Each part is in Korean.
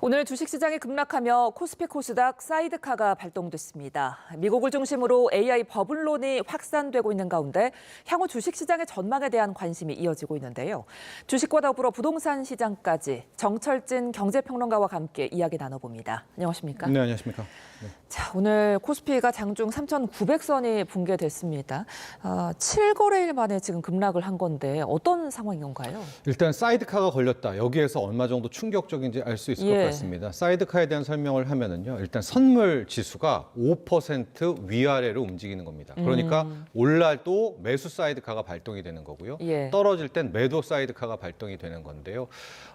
오늘 주식시장이 급락하며 코스피 코스닥 사이드카가 발동됐습니다. 미국을 중심으로 AI 버블론이 확산되고 있는 가운데 향후 주식시장의 전망에 대한 관심이 이어지고 있는데요. 주식과 더불어 부동산 시장까지 정철진 경제평론가와 함께 이야기 나눠봅니다. 안녕하십니까? 네, 안녕하십니까? 네. 자, 오늘 코스피가 장중 3,900선이 붕괴됐습니다. 7거래일 만에 지금 급락을 한 건데 어떤 상황인 건가요? 일단 사이드카가 걸렸다. 여기에서 얼마 정도 충격적인지 알 수 있을 것 같습니다. 사이드카에 대한 설명을 하면은요. 일단 선물 지수가 5% 위아래로 움직이는 겁니다. 그러니까 올라도 매수 사이드카가 발동이 되는 거고요. 떨어질 땐 매도 사이드카가 발동이 되는 건데요.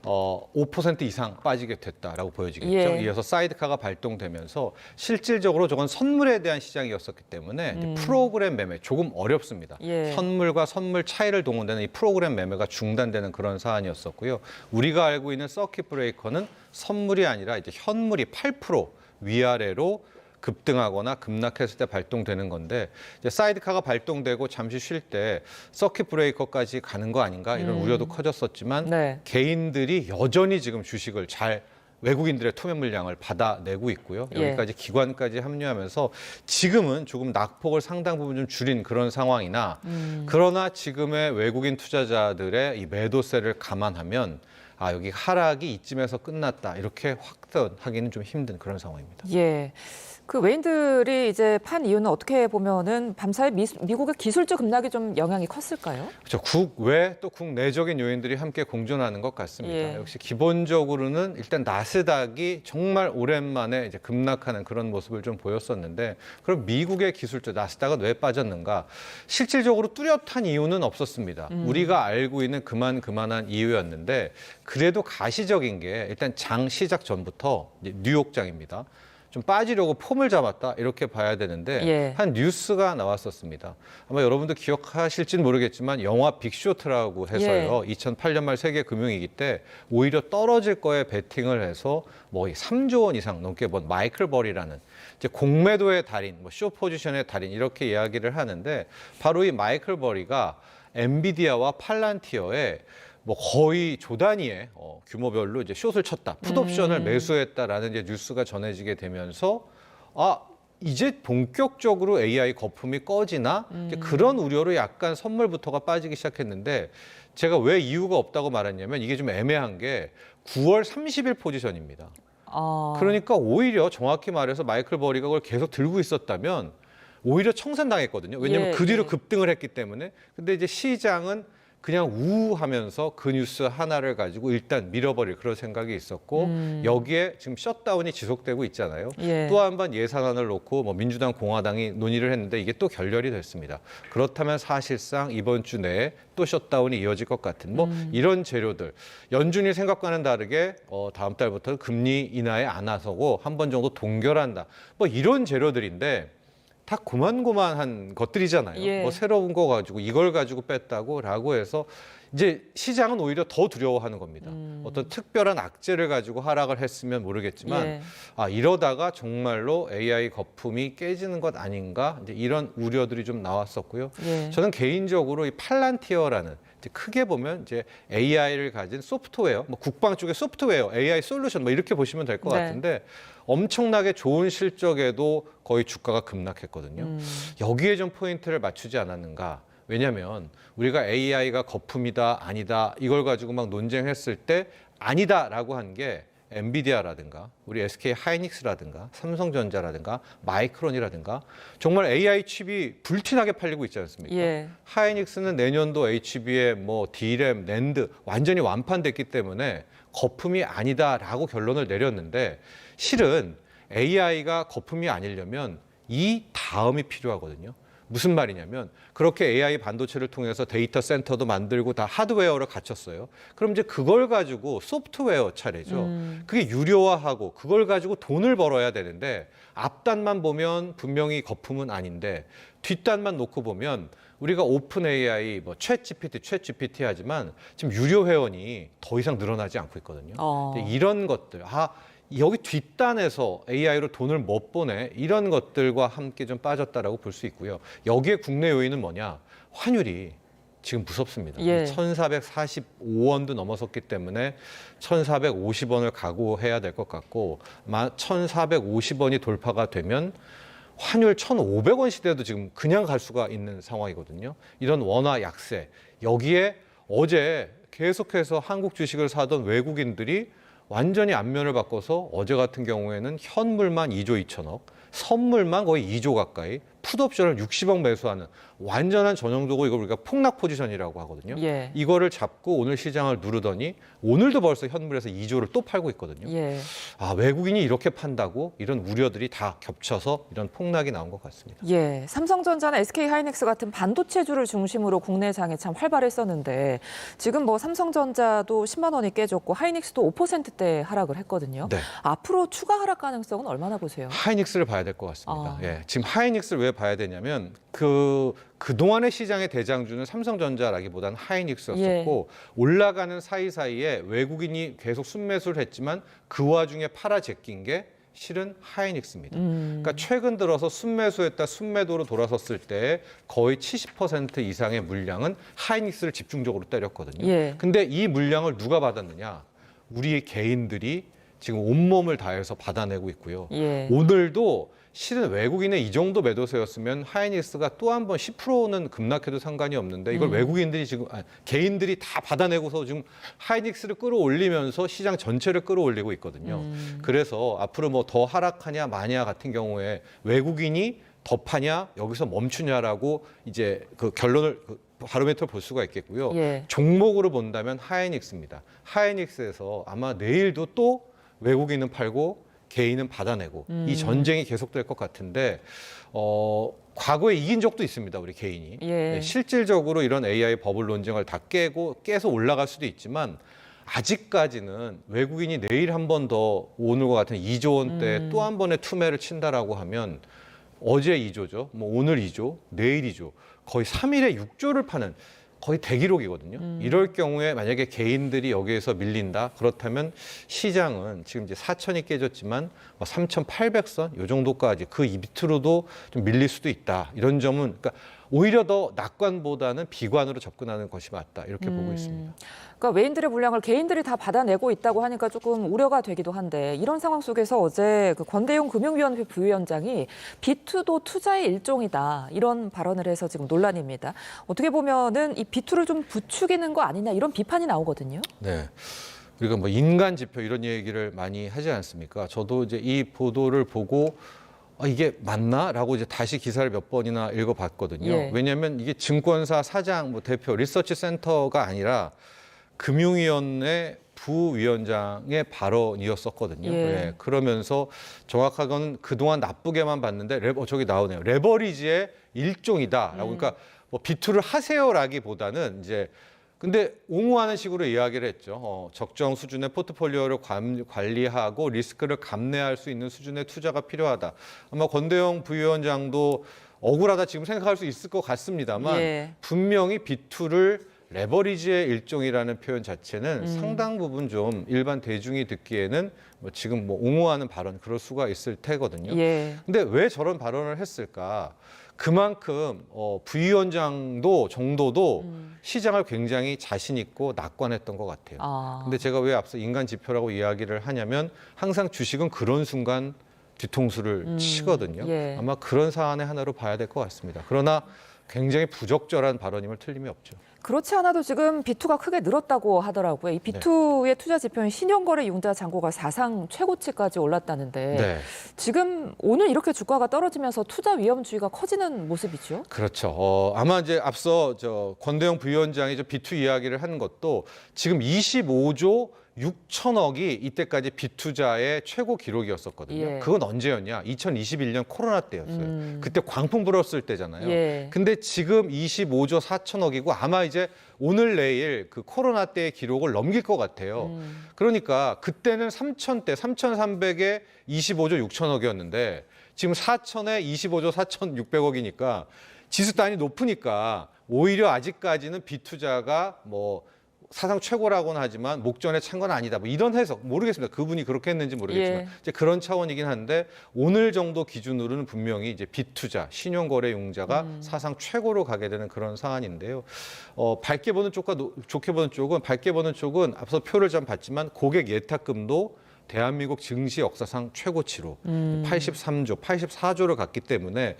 5% 이상 빠지게 됐다라고 보여지겠죠. 이어서 사이드카가 발동되면서 실질적으로 저건 선물에 대한 시장이었었기 때문에 이제 프로그램 매매 조금 어렵습니다. 선물과 선물 차이를 동원되는 이 프로그램 매매가 중단되는 그런 사안이었었고요. 우리가 알고 있는 서킷 브레이커는 선물이 아니라 이제 현물이 8% 위아래로 급등하거나 급락했을 때 발동되는 건데 이제 사이드카가 발동되고 잠시 쉴 때 서킷 브레이커까지 가는 거 아닌가 이런 우려도 커졌었지만 개인들이 여전히 지금 주식을 잘 외국인들의 투매 물량을 받아내고 있고요. 여기까지 기관까지 합류하면서 지금은 조금 낙폭을 상당 부분 좀 줄인 그런 상황이나 그러나 지금의 외국인 투자자들의 이 매도세를 감안하면 여기 하락이 이쯤에서 끝났다. 이렇게 확정하기는 좀 힘든 그런 상황입니다. 그 외인들이 이제 판 이유는 어떻게 보면은 밤사이 미국의 기술적 급락이 좀 영향이 컸을까요? 그렇죠. 국외 또 국내적인 요인들이 함께 공존하는 것 같습니다. 역시 기본적으로는 일단 나스닥이 정말 오랜만에 이제 급락하는 그런 모습을 좀 보였었는데 그럼 미국의 기술적 나스닥은 왜 빠졌는가? 실질적으로 뚜렷한 이유는 없었습니다. 우리가 알고 있는 그만한 이유였는데 그래도 가시적인 게 일단 장 시작 전부터 이제 뉴욕장입니다. 좀 빠지려고 폼을 잡았다 이렇게 봐야 되는데 한 뉴스가 나왔었습니다. 아마 여러분도 기억하실지는 모르겠지만 영화 빅쇼트라고 해서요. 2008년 말 세계 금융위기 때 오히려 떨어질 거에 베팅을 해서 뭐 3조 원 이상 넘게 번 마이클 버리라는 이제 공매도의 달인, 뭐 쇼 포지션의 달인 이렇게 이야기를 하는데 바로 이 마이클 버리가 엔비디아와 팔란티어에 뭐 거의 조 단위의 규모별로 이제 숏을 쳤다, 풋옵션을 매수했다라는 이제 뉴스가 전해지게 되면서 이제 본격적으로 AI 거품이 꺼지나 이제 그런 우려로 약간 선물부터가 빠지기 시작했는데 제가 왜 이유가 없다고 말했냐면 이게 좀 애매한 게 9월 30일 포지션입니다. 그러니까 오히려 정확히 말해서 마이클 버리가 그걸 계속 들고 있었다면 오히려 청산당했거든요. 왜냐하면 그 뒤로 급등을 했기 때문에. 근데 이제 시장은 그냥 우하면서 그 뉴스 하나를 가지고 일단 밀어버릴 그런 생각이 있었고 여기에 지금 셧다운이 지속되고 있잖아요. 또 한 번 예산안을 놓고 뭐 민주당, 공화당이 논의를 했는데 이게 또 결렬이 됐습니다. 그렇다면 사실상 이번 주 내에 또 셧다운이 이어질 것 같은 뭐 이런 재료들. 연준이 생각과는 다르게 다음 달부터 금리 인하에 안 나서고 한 번 정도 동결한다. 뭐 이런 재료들인데 다 고만고만한 것들이잖아요. 뭐 새로운 거 가지고 이걸 가지고 뺐다고라고 해서 이제 시장은 오히려 더 두려워하는 겁니다. 어떤 특별한 악재를 가지고 하락을 했으면 모르겠지만 이러다가 정말로 AI 거품이 깨지는 것 아닌가 이제 이런 우려들이 좀 나왔었고요. 저는 개인적으로 이 팔란티어라는 이제 크게 보면 이제 AI를 가진 소프트웨어, 뭐 국방 쪽의 소프트웨어, AI 솔루션 뭐 이렇게 보시면 될 것 같은데 엄청나게 좋은 실적에도 거의 주가가 급락했거든요. 여기에 좀 포인트를 맞추지 않았는가. 왜냐하면 우리가 AI가 거품이다 아니다 이걸 가지고 막 논쟁했을 때 아니다라고 한 게 엔비디아라든가 우리 SK 하이닉스라든가 삼성전자라든가 마이크론이라든가 정말 AI 칩이 불티나게 팔리고 있지 않습니까? 하이닉스는 내년도 HBM, 뭐 D램, 낸드 완전히 완판됐기 때문에 거품이 아니다라고 결론을 내렸는데 실은 AI가 거품이 아니려면 이 다음이 필요하거든요. 무슨 말이냐면 그렇게 AI 반도체를 통해서 데이터 센터도 만들고 다 하드웨어를 갖췄어요. 그럼 이제 그걸 가지고 소프트웨어 차례죠. 그게 유료화하고 그걸 가지고 돈을 벌어야 되는데 앞단만 보면 분명히 거품은 아닌데 뒷단만 놓고 보면 우리가 오픈 AI, 뭐 챗GPT 하지만 지금 유료 회원이 더 이상 늘어나지 않고 있거든요. 이런 것들, 여기 뒷단에서 AI로 돈을 못 버네 이런 것들과 함께 좀 빠졌다라고 볼 수 있고요. 여기에 국내 요인은 뭐냐? 환율이 지금 무섭습니다. 예. 1,445원도 넘어섰기 때문에 1,450원을 각오해야 될 것 같고, 1,450원이 돌파가 되면 환율 1,500원 시대도 지금 그냥 갈 수가 있는 상황이거든요. 이런 원화 약세, 여기에 어제 계속해서 한국 주식을 사던 외국인들이 완전히 안면을 바꿔서 어제 같은 경우에는 현물만 2조 2천억, 선물만 거의 2조 가까이, 풋옵션을 60억 매수하는 완전한 전형적으로 이걸 우리가 폭락 포지션이라고 하거든요. 예. 이거를 잡고 오늘 시장을 누르더니 오늘도 벌써 현물에서 2조를 또 팔고 있거든요. 예. 아, 외국인이 이렇게 판다고 이런 우려들이 다 겹쳐서 이런 폭락이 나온 것 같습니다. 예, 삼성전자나 SK하이닉스 같은 반도체주를 중심으로 국내 장이 참 활발했었는데 지금 뭐 삼성전자도 10만 원이 깨졌고 하이닉스도 5%대 하락을 했거든요. 네. 앞으로 추가 하락 가능성은 얼마나 보세요? 하이닉스를 봐야 될 것 같습니다. 아. 예, 지금 하이닉스를 왜 봐야 되냐면 그동안의 시장의 대장주는 삼성전자라기보다는 하이닉스였었고 올라가는 사이사이에 외국인이 계속 순매수를 했지만 그 와중에 팔아 제낀 게 실은 하이닉스입니다. 그러니까 최근 들어서 순매수했다 순매도로 돌아섰을 때 거의 70% 이상의 물량은 하이닉스를 집중적으로 때렸거든요. 예. 근데 이 물량을 누가 받았느냐? 우리 개인들이 지금 온몸을 다해서 받아내고 있고요. 예. 오늘도 실은 외국인의 이 정도 매도세였으면 하이닉스가 또 한 번 10%는 급락해도 상관이 없는데 이걸 외국인들이 지금 개인들이 다 받아내고서 지금 하이닉스를 끌어올리면서 시장 전체를 끌어올리고 있거든요. 그래서 앞으로 뭐 더 하락하냐 마냐 같은 경우에 외국인이 더 파냐 여기서 멈추냐라고 이제 그 결론을 바로메트를 볼 수가 있겠고요. 예. 종목으로 본다면 하이닉스입니다. 하이닉스에서 아마 내일도 또 외국인은 팔고 개인은 받아내고 이 전쟁이 계속될 것 같은데 과거에 이긴 적도 있습니다. 우리 개인이. 예. 네, 실질적으로 이런 AI 버블 논쟁을 다 깨서 올라갈 수도 있지만 아직까지는 외국인이 내일 한 번 더 오늘과 같은 2조 원대 또 한 번의 투매를 친다라고 하면 어제 2조죠. 뭐 오늘 2조, 내일 2조. 거의 3일에 6조를 파는 거의 대기록이거든요. 이럴 경우에 만약에 개인들이 여기에서 밀린다. 그렇다면 시장은 지금 이제 4천이 깨졌지만 3,800선 요 정도까지 그 밑으로도 좀 밀릴 수도 있다. 이런 점은 그러니까 오히려 더 낙관보다는 비관으로 접근하는 것이 맞다. 이렇게 보고 있습니다. 그러니까 외인들의 물량을 개인들이 다 받아내고 있다고 하니까 조금 우려가 되기도 한데 이런 상황 속에서 어제 그 권대용 금융위원회 부위원장이 비투도 투자의 일종이다 이런 발언을 해서 지금 논란입니다. 어떻게 보면은 이 비투를 좀 부추기는 거 아니냐 이런 비판이 나오거든요. 네. 우리가 뭐 인간 지표 이런 얘기를 많이 하지 않습니까? 저도 이제 이 보도를 보고 이게 맞나?라고 이제 다시 기사를 몇 번이나 읽어봤거든요. 예. 왜냐하면 이게 증권사 사장, 뭐 대표, 리서치 센터가 아니라 금융위원회 부위원장의 발언이었었거든요. 예. 예. 그러면서 정확하게는 그동안 나쁘게만 봤는데 저기 나오네요. 레버리지의 일종이다라고. 그러니까 뭐 비투를 하세요라기보다는 이제 근데 옹호하는 식으로 이야기를 했죠. 적정 수준의 포트폴리오를 관리하고 리스크를 감내할 수 있는 수준의 투자가 필요하다. 아마 권대영 부위원장도 억울하다 지금 생각할 수 있을 것 같습니다만 예. 분명히 비투를 레버리지의 일종이라는 표현 자체는 상당 부분 좀 일반 대중이 듣기에는 뭐 지금 뭐 옹호하는 발언 그럴 수가 있을 테거든요. 예. 근데 왜 저런 발언을 했을까? 그만큼 부위원장도 정도도 시장을 굉장히 자신 있고 낙관했던 것 같아요. 아. 근데 제가 왜 앞서 인간 지표라고 이야기를 하냐면 항상 주식은 그런 순간 뒤통수를 치거든요. 예. 아마 그런 사안의 하나로 봐야 될 것 같습니다. 그러나 굉장히 부적절한 발언임을 틀림이 없죠. 그렇지 않아도 지금 비투가 크게 늘었다고 하더라고요. 이 비투의 투자 지표인 신용거래 융자 잔고가 사상 최고치까지 올랐다는데 네. 지금 오늘 이렇게 주가가 떨어지면서 투자 위험주의가 커지는 모습이죠. 그렇죠. 아마 이제 앞서 권대영 부위원장이 비투 이야기를 한 것도 지금 25조 6천억이 이때까지 빚투자의 최고 기록이었었거든요. 예. 그건 언제였냐? 2021년 코로나 때였어요. 그때 광풍 불었을 때잖아요. 예. 근데 지금 25조 4천억이고 아마 이제 오늘 내일 그 코로나 때의 기록을 넘길 것 같아요. 그러니까 그때는 3,000대, 3,300에 25조 6천억이었는데 지금 4천에 25조 4,600억이니까 지수 단위 높으니까 오히려 아직까지는 빚투자가 뭐 사상 최고라고는 하지만 목전에 찬 건 아니다. 뭐 이런 해석 모르겠습니다. 그분이 그렇게 했는지 모르겠지만 예. 이제 그런 차원이긴 한데 오늘 정도 기준으로는 분명히 이제 빚투자, 신용거래융자가 사상 최고로 가게 되는 그런 상황인데요. 밝게 보는 쪽과 좋게 보는 쪽은 밝게 보는 쪽은 앞서 표를 좀 봤지만 고객 예탁금도 대한민국 증시 역사상 최고치로 83조, 84조를 갔기 때문에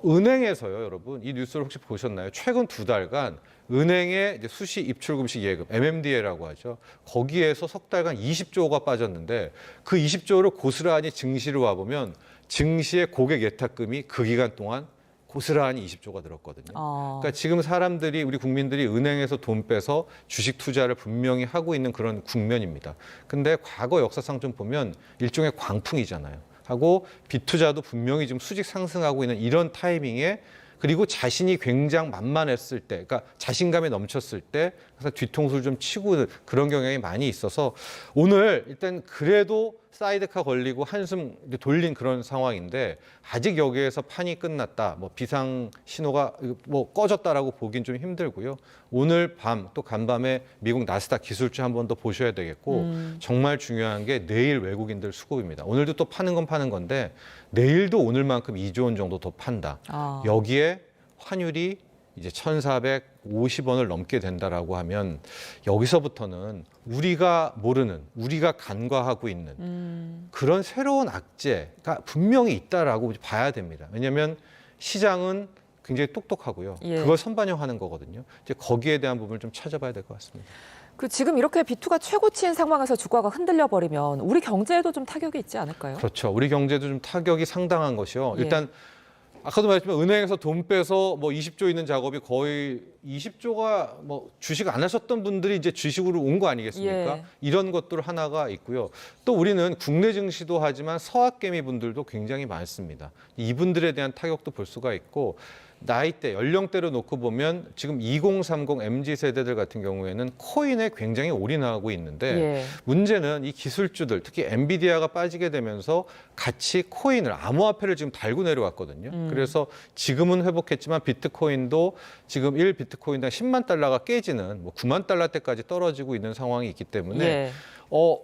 은행에서요, 여러분, 이 뉴스를 혹시 보셨나요? 최근 2달간 은행의 이제 수시 입출금식 예금, MMDA라고 하죠. 거기에서 석 달간 20조가 빠졌는데 그 20조를 고스란히 증시로 와보면 증시의 고객 예탁금이 그 기간 동안 고스란히 20조가 들었거든요. 그러니까 지금 사람들이 우리 국민들이 은행에서 돈 빼서 주식 투자를 분명히 하고 있는 그런 국면입니다. 근데 과거 역사상 좀 보면 일종의 광풍이잖아요. 하고 빚투자도 분명히 좀 수직 상승하고 있는 이런 타이밍에 그리고 자신이 굉장히 만만했을 때, 그러니까 자신감이 넘쳤을 때 그래서 뒤통수를 좀 치고 그런 경향이 많이 있어서 오늘 일단 그래도 사이드카 걸리고 한숨 돌린 그런 상황인데 아직 여기에서 판이 끝났다, 뭐 비상 신호가 뭐 꺼졌다라고 보긴 좀 힘들고요. 오늘 밤 또 간밤에 미국 나스닥 기술주 한 번 더 보셔야 되겠고 정말 중요한 게 내일 외국인들 수급입니다. 오늘도 또 파는 건 파는 건데 내일도 오늘만큼 2조 원 정도 더 판다. 여기에 환율이 이제 1,450원을 넘게 된다라고 하면 여기서부터는 우리가 모르는, 우리가 간과하고 있는 그런 새로운 악재가 분명히 있다라고 봐야 됩니다. 왜냐하면 시장은 굉장히 똑똑하고요. 예. 그걸 선반영하는 거거든요. 이제 거기에 대한 부분을 좀 찾아봐야 될 것 같습니다. 그 지금 이렇게 비투가 최고치인 상황에서 주가가 흔들려 버리면 우리 경제에도 좀 타격이 있지 않을까요? 그렇죠. 우리 경제도 좀 타격이 상당한 것이요. 예. 일단 아까도 말했지만 은행에서 돈 빼서 뭐 20조 있는 작업이 거의 20조가 뭐 주식 안 하셨던 분들이 이제 주식으로 온 거 아니겠습니까? 예. 이런 것들 하나가 있고요. 또 우리는 국내 증시도 하지만 서학개미 분들도 굉장히 많습니다. 이분들에 대한 타격도 볼 수가 있고 나이대, 연령대로 놓고 보면 지금 2030 MZ 세대들 같은 경우에는 코인에 굉장히 올인하고 있는데 예. 문제는 이 기술주들, 특히 엔비디아가 빠지게 되면서 같이 코인을, 암호화폐를 지금 달고 내려왔거든요. 그래서 지금은 회복했지만 비트코인도 지금 1비트코인당 10만 달러가 깨지는 뭐 9만 달러대까지 떨어지고 있는 상황이 있기 때문에 예.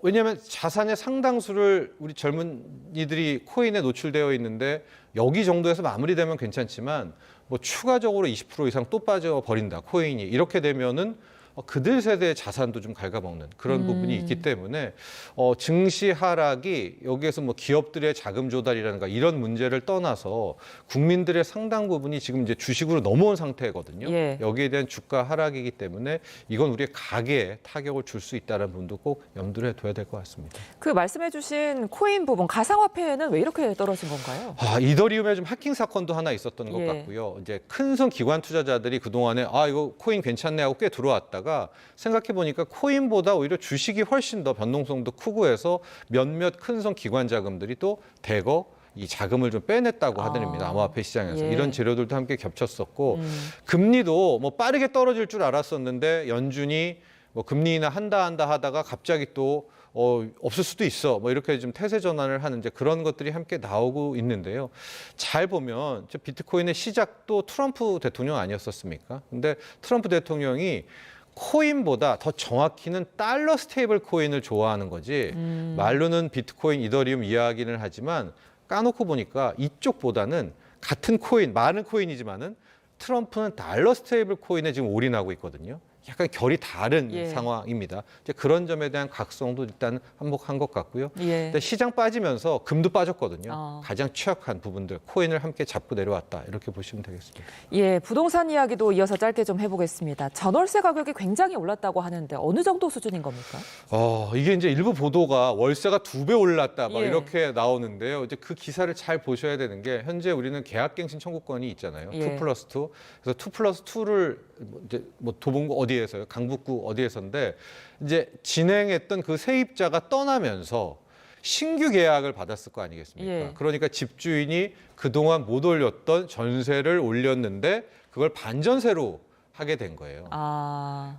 왜냐하면 자산의 상당수를 우리 젊은이들이 코인에 노출되어 있는데 여기 정도에서 마무리되면 괜찮지만 뭐 추가적으로 20% 이상 또 빠져버린다, 코인이. 이렇게 되면은 그들 세대의 자산도 좀 갉아먹는 그런 부분이 있기 때문에 증시 하락이 여기에서 뭐 기업들의 자금 조달이라든가 이런 문제를 떠나서 국민들의 상당 부분이 지금 이제 주식으로 넘어온 상태거든요. 예. 여기에 대한 주가 하락이기 때문에 이건 우리의 가계에 타격을 줄 수 있다는 부분도 꼭 염두에 둬야 될 것 같습니다. 그 말씀해주신 코인 부분, 가상화폐는 왜 이렇게 떨어진 건가요? 이더리움에 좀 해킹 사건도 하나 있었던 것 예. 같고요. 이제 큰성 기관 투자자들이 그동안에 이거 코인 괜찮네 하고 꽤 들어왔다가 생각해 보니까 코인보다 오히려 주식이 훨씬 더 변동성도 크고 해서 몇몇 큰성 기관 자금들이 또 대거 이 자금을 좀 빼냈다고 하더랍니다. 암호화폐 시장에서. 예. 이런 재료들도 함께 겹쳤었고 금리도 뭐 빠르게 떨어질 줄 알았었는데 연준이 뭐 금리 인하 한다 하다가 갑자기 또 없을 수도 있어. 뭐 이렇게 좀 태세 전환을 하는 이제 그런 것들이 함께 나오고 있는데요. 잘 보면 비트코인의 시작도 트럼프 대통령 아니었었습니까? 근데 트럼프 대통령이 코인보다 더 정확히는 달러 스테이블 코인을 좋아하는 거지 말로는 비트코인, 이더리움 이야기를 하지만 까놓고 보니까 이쪽보다는 같은 코인, 많은 코인이지만은 트럼프는 달러 스테이블 코인에 지금 올인하고 있거든요. 약간 결이 다른 예. 상황입니다. 이제 그런 점에 대한 각성도 일단 한몫한 것 같고요. 예. 근데 시장 빠지면서 금도 빠졌거든요. 어. 가장 취약한 부분들, 코인을 함께 잡고 내려왔다. 이렇게 보시면 되겠습니다. 예, 부동산 이야기도 이어서 짧게 좀 해보겠습니다. 전월세 가격이 굉장히 올랐다고 하는데 어느 정도 수준인 겁니까? 이게 이제 일부 보도가 월세가 2배 올랐다, 막 예. 이렇게 나오는데요. 이제 그 기사를 잘 보셔야 되는 게 현재 우리는 계약갱신 청구권이 있잖아요. 예. 2+2. 그래서 2+2를 이제 뭐 도봉구 어디에서요? 강북구 어디에서인데 이제 진행했던 그 세입자가 떠나면서 신규 계약을 받았을 거 아니겠습니까? 예. 그러니까 집주인이 그동안 못 올렸던 전세를 올렸는데 그걸 반전세로 하게 된 거예요.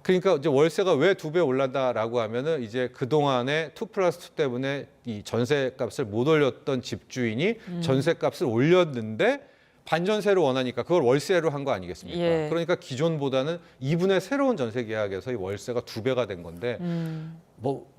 그러니까 이제 월세가 왜 2배 올랐다라고 하면은 이제 그동안에 2+2 때문에 이 전세값을 못 올렸던 집주인이 전세값을 올렸는데 반전세를 원하니까 그걸 월세로 한 거 아니겠습니까? 예. 그러니까 기존보다는 2분의 새로운 전세 계약에서 이 월세가 2배가 된 건데 뭐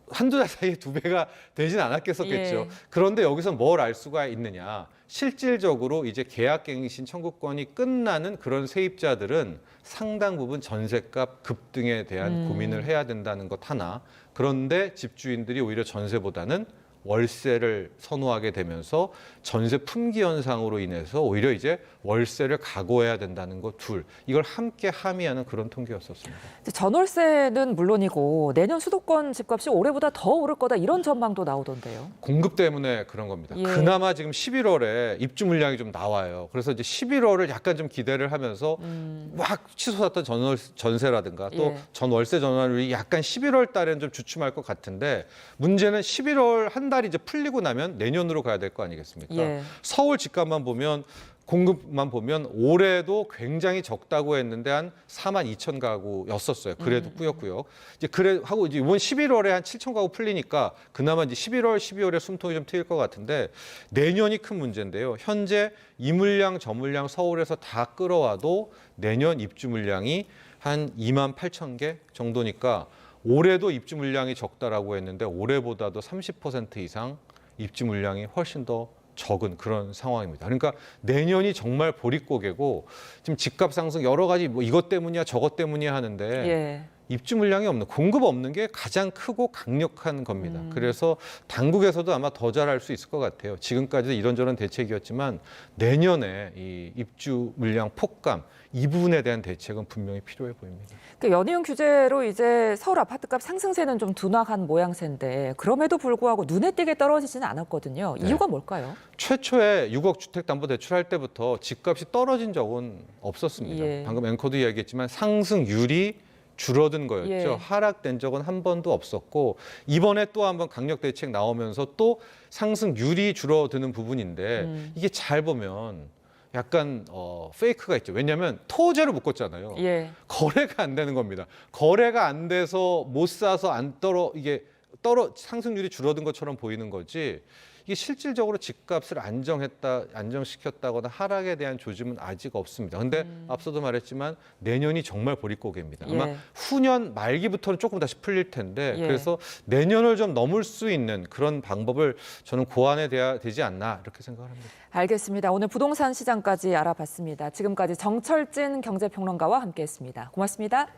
한두 달 사이에 2배가 되진 않았겠었겠죠. 예. 그런데 여기서 뭘 알 수가 있느냐? 실질적으로 이제 계약갱신 청구권이 끝나는 그런 세입자들은 상당 부분 전세값 급등에 대한 고민을 해야 된다는 것 하나. 그런데 집주인들이 오히려 전세보다는 월세를 선호하게 되면서 전세 품귀 현상으로 인해서 오히려 이제 월세를 각오해야 된다는 것 둘. 이걸 함께 함의하는 그런 통계였었습니다. 전월세는 물론이고 내년 수도권 집값이 올해보다 더 오를 거다 이런 전망도 나오던데요. 공급 때문에 그런 겁니다. 예. 그나마 지금 11월에 입주 물량이 좀 나와요. 그래서 이제 11월을 약간 좀 기대를 하면서 막 치솟았던 전세라든가 또 예. 전월세 전환율이 약간 11월 달에는 좀 주춤할 것 같은데 문제는 11월 한 달이 이제 풀리고 나면 내년으로 가야 될 거 아니겠습니까? 예. 서울 집값만 보면 공급만 보면 올해도 굉장히 적다고 했는데 한 4만 2천 가구였었어요. 그래도 꾸였고요. 이제 그래 하고 이제 이번 11월에 한 7천 가구 풀리니까 그나마 이제 11월, 12월에 숨통이 좀 트일 것 같은데 내년이 큰 문제인데요. 현재 이 물량, 저 물량 서울에서 다 끌어와도 내년 입주 물량이 한 2만 8천 개 정도니까 올해도 입주 물량이 적다라고 했는데 올해보다도 30% 이상 입주 물량이 훨씬 더 적은 그런 상황입니다. 그러니까 내년이 정말 보릿고개고 지금 집값 상승 여러 가지 뭐 이것 때문이야 저것 때문이야 하는데 예. 입주 물량이 없는 공급 없는 게 가장 크고 강력한 겁니다. 그래서 당국에서도 아마 더 잘할 수 있을 것 같아요. 지금까지도 이런저런 대책이었지만 내년에 이 입주 물량 폭감 이 부분에 대한 대책은 분명히 필요해 보입니다. 그 연이은 규제로 이제 서울 아파트값 상승세는 좀 둔화한 모양새인데 그럼에도 불구하고 눈에 띄게 떨어지지는 않았거든요. 네. 이유가 뭘까요? 최초에 6억 주택담보대출 할 때부터 집값이 떨어진 적은 없었습니다. 예. 방금 앵커도 이야기했지만 상승률이 줄어든 거였죠. 예. 하락된 적은 한 번도 없었고 이번에 또 한 번 강력 대책 나오면서 또 상승률이 줄어드는 부분인데 이게 잘 보면 약간 페이크가 있죠. 왜냐하면 토제로 묶었잖아요. 예. 거래가 안 되는 겁니다. 거래가 안 돼서 못 사서 상승률이 줄어든 것처럼 보이는 거지. 이게 실질적으로 집값을 안정시켰다거나 하락에 대한 조짐은 아직 없습니다. 근데 앞서도 말했지만 내년이 정말 보릿고개입니다. 아마 예. 후년 말기부터는 조금 다시 풀릴 텐데 예. 그래서 내년을 좀 넘을 수 있는 그런 방법을 저는 고안해야 되지 않나 이렇게 생각을 합니다. 알겠습니다. 오늘 부동산 시장까지 알아봤습니다. 지금까지 정철진 경제평론가와 함께했습니다. 고맙습니다.